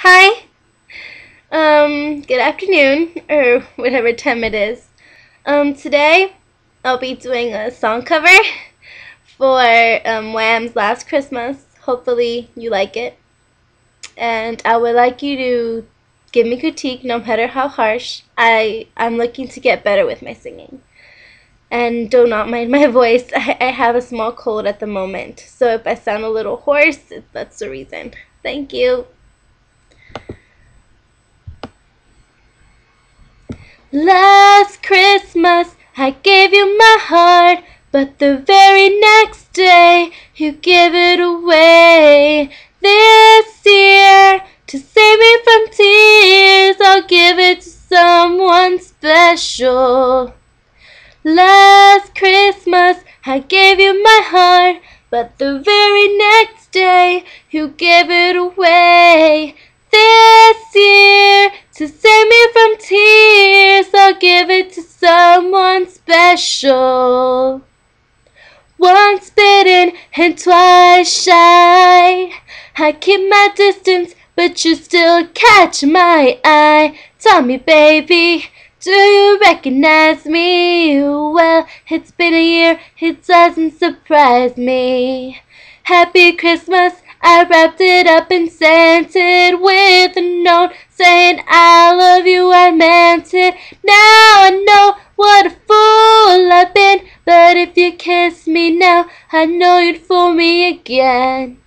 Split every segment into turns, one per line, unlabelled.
Hi. Good afternoon, or whatever time it is. Today I'll be doing a song cover for Wham's Last Christmas. Hopefully you like it. And I would like you to give me critique no matter how harsh. I'm looking to get better with my singing. And do not mind my voice. I have a small cold at the moment. So if I sound a little hoarse, that's the reason. Thank you. Last Christmas I gave you my heart, but the very next day you give it away. This year, to save me from tears, I'll give it to someone special. Last Christmas I gave you my heart, but the very next day you gave it away. This year, to save me from tears, I'll give it to someone special. Once bitten and twice shy, I keep my distance, but you still catch my eye. Tell me, baby, do you recognize me? Well, it's been a year, it doesn't surprise me. Happy Christmas, I wrapped it up and sent it with a note saying I love you, I meant it. Now I know what a fool I've been, but if you kiss me now, I know you'd fool me again.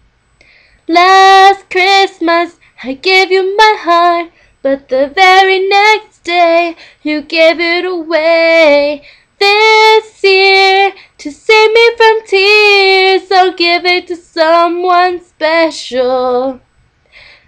Last Christmas, I gave you my heart, but the very next day, you gave it away. This year, to save me from tears, I'll give it to someone special.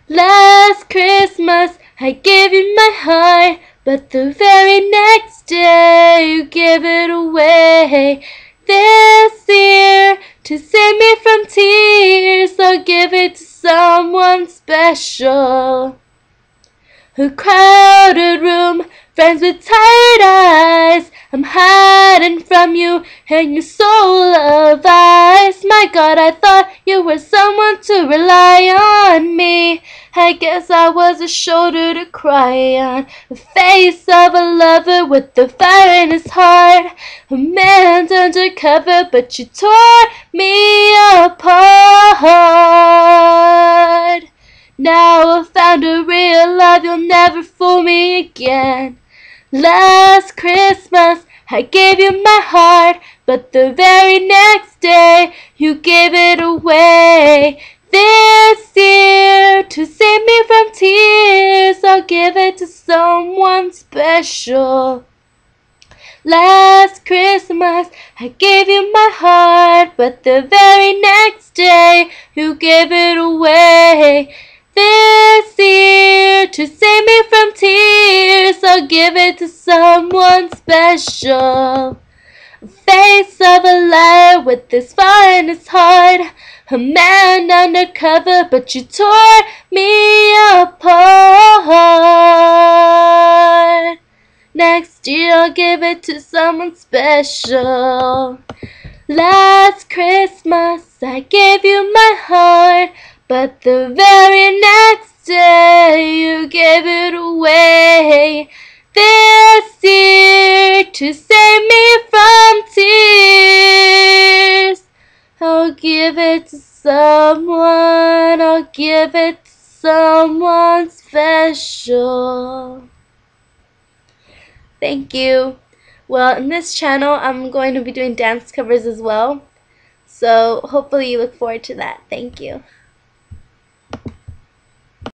Last Christmas, I gave you my heart, but the very next day, you gave it away. This year, to save me from tears, I'll give it to someone special. A crowded room, friends with tired eyes. I'm hiding from you and your soul of ice. My God, I thought you were someone to rely on me. I guess I was a shoulder to cry on, the face of a lover with the fire in his heart. A man's undercover, but you tore me apart. Now I found a real love, you'll never fool me again. Last Christmas I gave you my heart, but the very next day you gave it away. This year, to save me from tears, I'll give it to someone special. Last Christmas I gave you my heart, but the very next day you gave it away. This year, to save me from tears, I'll give it to someone special. A face of a liar with this fire in his heart. A man undercover, but you tore me apart. Next year I'll give it to someone special. Last Christmas I gave you my heart, but the very next day you gave it away. This year, to save me from tears, I'll give it to someone, I'll give it to someone special. Thank you. Well, in this channel, I'm going to be doing dance covers as well. So hopefully you look forward to that. Thank you.